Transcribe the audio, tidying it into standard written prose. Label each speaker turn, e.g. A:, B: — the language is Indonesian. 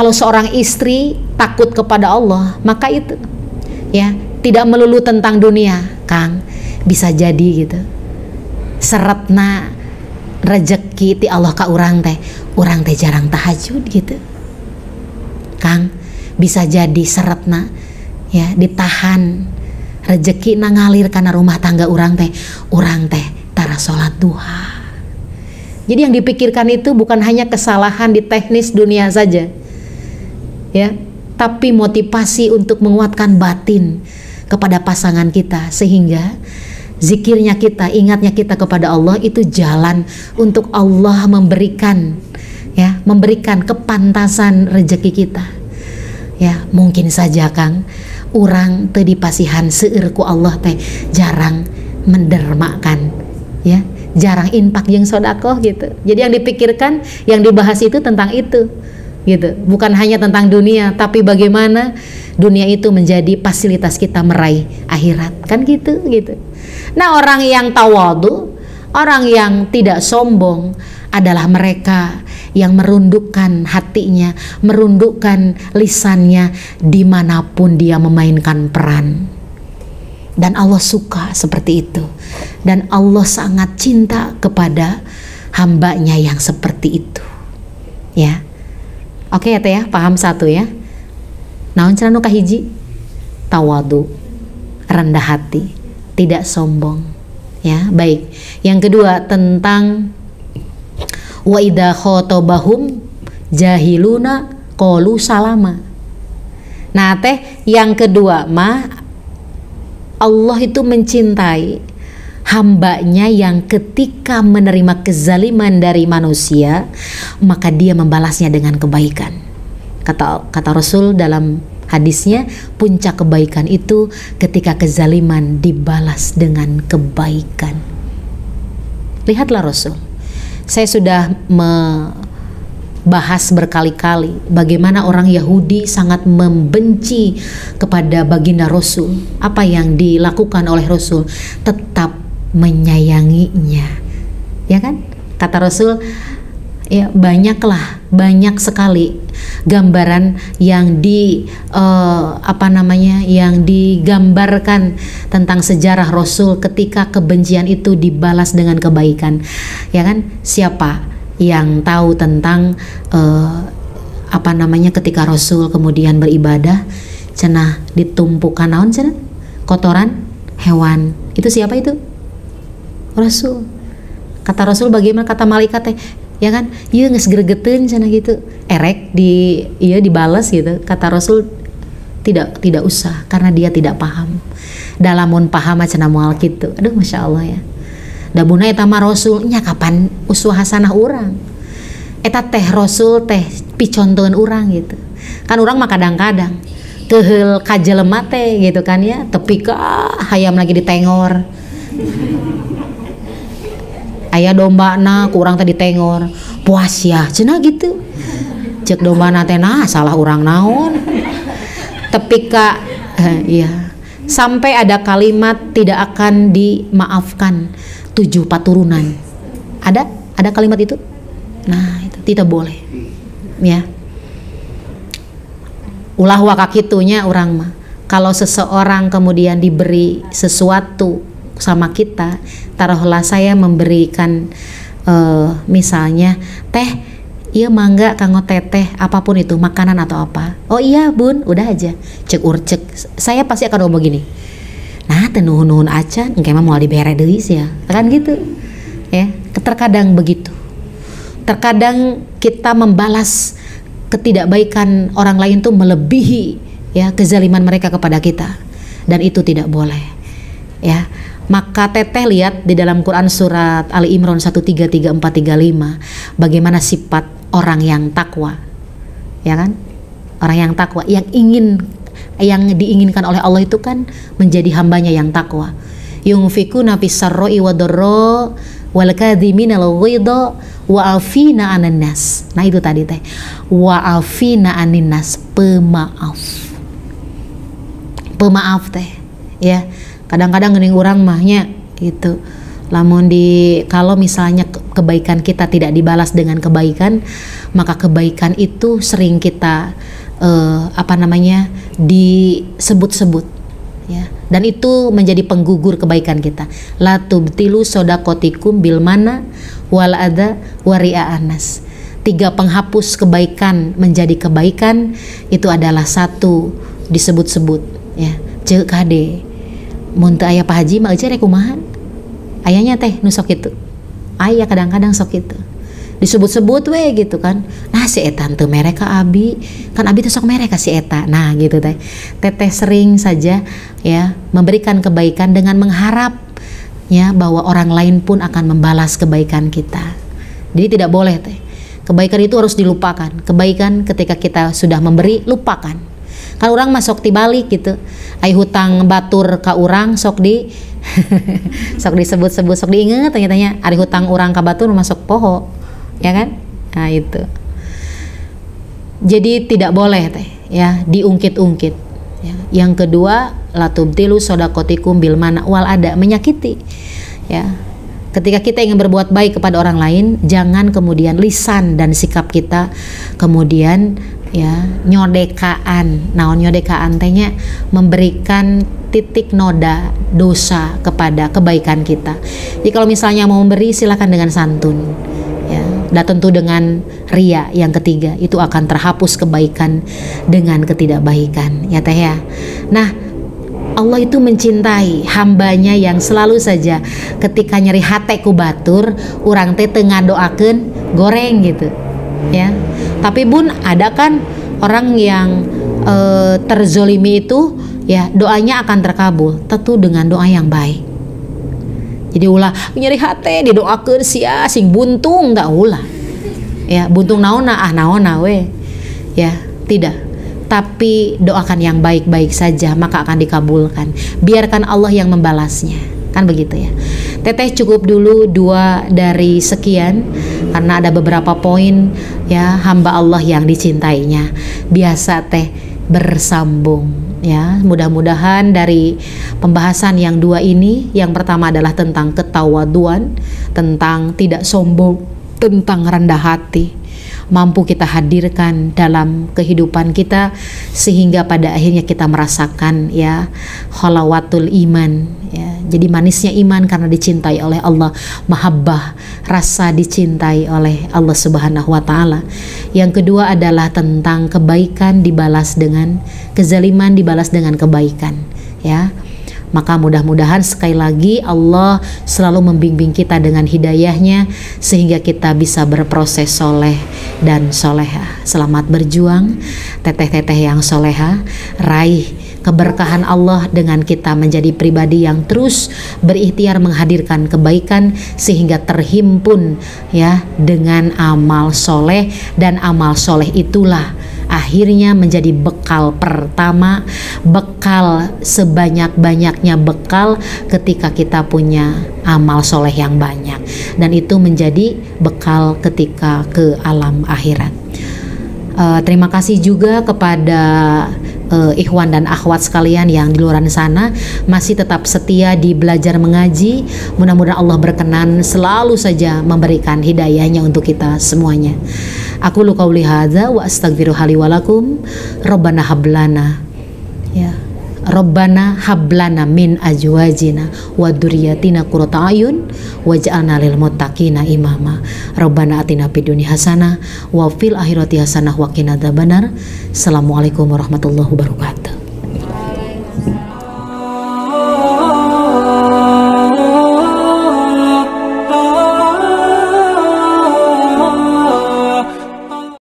A: Kalau seorang istri takut kepada Allah, maka itu ya tidak melulu tentang dunia, Kang. Bisa jadi gitu. Seretna rezeki ti Allah ka urang teh jarang tahajud gitu. Kang, bisa jadi seretna ya ditahan rezeki na ngalir karena rumah tangga urang teh tara salat duha. Jadi yang dipikirkan itu bukan hanya kesalahan di teknis dunia saja, ya, tapi motivasi untuk menguatkan batin kepada pasangan kita, sehingga zikirnya kita, ingatnya kita kepada Allah itu jalan untuk Allah memberikan kepantasan rezeki kita. Ya, mungkin saja Kang, urang teu dipasihan seueur ku Allah teh jarang mendermakan, ya, jarang infak jeung sedekah gitu. Jadi yang dipikirkan, yang dibahas itu tentang itu gitu. Bukan hanya tentang dunia, tapi bagaimana dunia itu menjadi fasilitas kita meraih akhirat, kan gitu. Nah, orang yang tawadhu, orang yang tidak sombong adalah mereka yang merundukkan hatinya, merundukkan lisannya dimanapun dia memainkan peran. Dan Allah suka seperti itu. Dan Allah sangat cinta kepada hambanya yang seperti itu. Ya, oke ya teh ya, paham satu ya. Naon cenah nu kahiji? Tawadhu, rendah hati, tidak sombong. Ya, baik. Yang kedua tentang wa idza khotabahum jahiluna qalu salama. Nah, teh yang kedua mah Allah itu mencintai hambanya yang ketika menerima kezaliman dari manusia maka dia membalasnya dengan kebaikan. Kata Rasul dalam hadisnya, puncak kebaikan itu ketika kezaliman dibalas dengan kebaikan. Lihatlah Rasul. Saya sudah membahas berkali-kali bagaimana orang Yahudi sangat membenci kepada baginda Rasul. Apa yang dilakukan oleh Rasul? Tetap menyayanginya, ya kan? Kata Rasul, ya banyak sekali gambaran yang yang digambarkan tentang sejarah Rasul ketika kebencian itu dibalas dengan kebaikan, ya kan? Siapa yang tahu tentang ketika Rasul kemudian beribadah cenah ditumpukan naon cenah kotoran hewan, itu siapa itu? Rasul. Kata Rasul, bagaimana kata malaikat teh, ya kan, ieu geus gregeteun cenah gitu, erek dibalas gitu. Kata Rasul, tidak usah, karena dia tidak paham. Dalamun paham cenah moal kitu. Aduh, Masya Allah ya. Da buna eta mah Rasul nya kapan uswah hasanah urang. Eta teh Rasul teh picontoeun urang gitu. Kan urang mah kadang-kadang keheul ka jelema teh gitu kan ya, tepi ka hayam lagi ditengor. Aya dombana ku urang teh ditengor, puas ya cenah gitu. Cek dombana teh nah salah urang naon. Tepi ka iya. Sampai ada kalimat tidak akan dimaafkan 7 paturunan. Ada kalimat itu? Nah, itu tidak boleh. Ya. Ulah waka kitunya urang mah. Kalau seseorang kemudian diberi sesuatu sama kita, taruhlah saya memberikan misalnya teh, iya mangga kanggo teteh, apapun itu, makanan atau apa. Oh iya bun, udah aja cek saya pasti akan ngomong gini, nah nuhun acan engke mah moal dibere deui ya, kan gitu ya. Terkadang begitu, terkadang kita membalas ketidakbaikan orang lain tuh melebihi ya kezaliman mereka kepada kita, dan itu tidak boleh ya. Maka teteh lihat di dalam Quran surat Ali Imran 133, 4, 35 bagaimana sifat orang yang takwa, ya kan? Orang yang takwa, yang diinginkan oleh Allah itu kan menjadi hambanya yang takwa. Yunfikuna fis sarra'i wa dharra wal kadhiminal ghaidha wa afina 'anan nas. Nah itu tadi teh, wa afina 'anin nas, pemaaf teh ya. Kadang-kadang geuning urang mahnya gitu, lamun kalau misalnya kebaikan kita tidak dibalas dengan kebaikan, maka kebaikan itu sering kita disebut-sebut, ya, dan itu menjadi penggugur kebaikan kita. La tubtilu sodakotikum bil mana wal ada waria anas. 3 penghapus kebaikan menjadi kebaikan itu adalah 1 disebut-sebut, ya. Cek kade mun teu aya Pak Haji mah eueuh rek kumaha? Ayahnya teh nu sok kitu. Aya kadang-kadang sok kitu. Disebut-sebut we gitu kan. Nah si eta teu mere ka abi, kan abi teh sok mere ka si eta. Nah gitu teh. Teteh sering saja ya memberikan kebaikan dengan mengharap ya bahwa orang lain pun akan membalas kebaikan kita. Jadi tidak boleh teh. Kebaikan itu harus dilupakan. Kebaikan ketika kita sudah memberi, lupakan. Kan orang masuk dibalik gitu. Ai hutang batur ka urang sok di sok disebut-sebut, sok diinget tanya-tanya ari hutang urang ka batur masuk poho, ya kan? Nah itu. Jadi tidak boleh teh ya diungkit-ungkit. Ya. Yang kedua, la tubtilu sodakotikum bil mana wal ada, menyakiti. Ya. Ketika kita ingin berbuat baik kepada orang lain, jangan kemudian lisan dan sikap kita kemudian ya nyodekaan. Naon nyodekaan tehnya memberikan titik noda dosa kepada kebaikan kita. Jadi kalau misalnya mau memberi silakan dengan santun, ya. Dan tentu dengan ria yang ketiga itu akan terhapus kebaikan dengan ketidakbaikan, ya teh ya. Nah, Allah itu mencintai hambanya yang selalu saja ketika nyeri hate ku batur, urang teh teu ngadoakeun goreng gitu, ya. Tapi bun ada kan orang yang terzolimi itu ya doanya akan terkabul tentu dengan doa yang baik. Jadi ulah nyeri hate didoakeun sia sing buntung tak ulah. Ya, buntung naonna naonna we. Ya, tidak. Tapi doakan yang baik-baik saja maka akan dikabulkan. Biarkan Allah yang membalasnya. Kan begitu ya. Teteh cukup dulu 2 dari sekian karena ada beberapa poin ya hamba Allah yang dicintainya. Biasa teh bersambung ya. Mudah-mudahan dari pembahasan yang 2 ini, yang pertama adalah tentang ketawaduan, tentang tidak sombong, tentang rendah hati, mampu kita hadirkan dalam kehidupan kita sehingga pada akhirnya kita merasakan ya halawatul iman ya. Jadi manisnya iman karena dicintai oleh Allah, mahabbah, rasa dicintai oleh Allah Subhanahu wa taala. Yang kedua adalah tentang kebaikan dibalas dengan kezaliman, dibalas dengan kebaikan ya. Maka mudah-mudahan sekali lagi Allah selalu membimbing kita dengan hidayahnya sehingga kita bisa berproses soleh dan soleha. Selamat berjuang teteh-teteh yang soleha, raih keberkahan Allah dengan kita menjadi pribadi yang terus berikhtiar menghadirkan kebaikan sehingga terhimpun ya dengan amal soleh, dan amal soleh itulah akhirnya menjadi bekal pertama, bekal sebanyak-banyaknya bekal ketika kita punya amal soleh yang banyak, dan itu menjadi bekal ketika ke alam akhirat. Terima kasih juga kepada ikhwan dan akhwat sekalian yang di luar sana masih tetap setia di belajar mengaji. Mudah-mudahan Allah berkenan selalu saja memberikan hidayahnya untuk kita semuanya. Aku qauli hadza wa astaghfiruha li wa lakum. Rabbana hablana ya. Rabbana hablana min azwajina wa dzurriyyatina qurrata ayun waj'alna lil muttaqina imama. Rabbana atina fid dunya hasanah wa fil akhirati hasanah wa qina adzabannar. Assalamualaikum warahmatullahi wabarakatuh.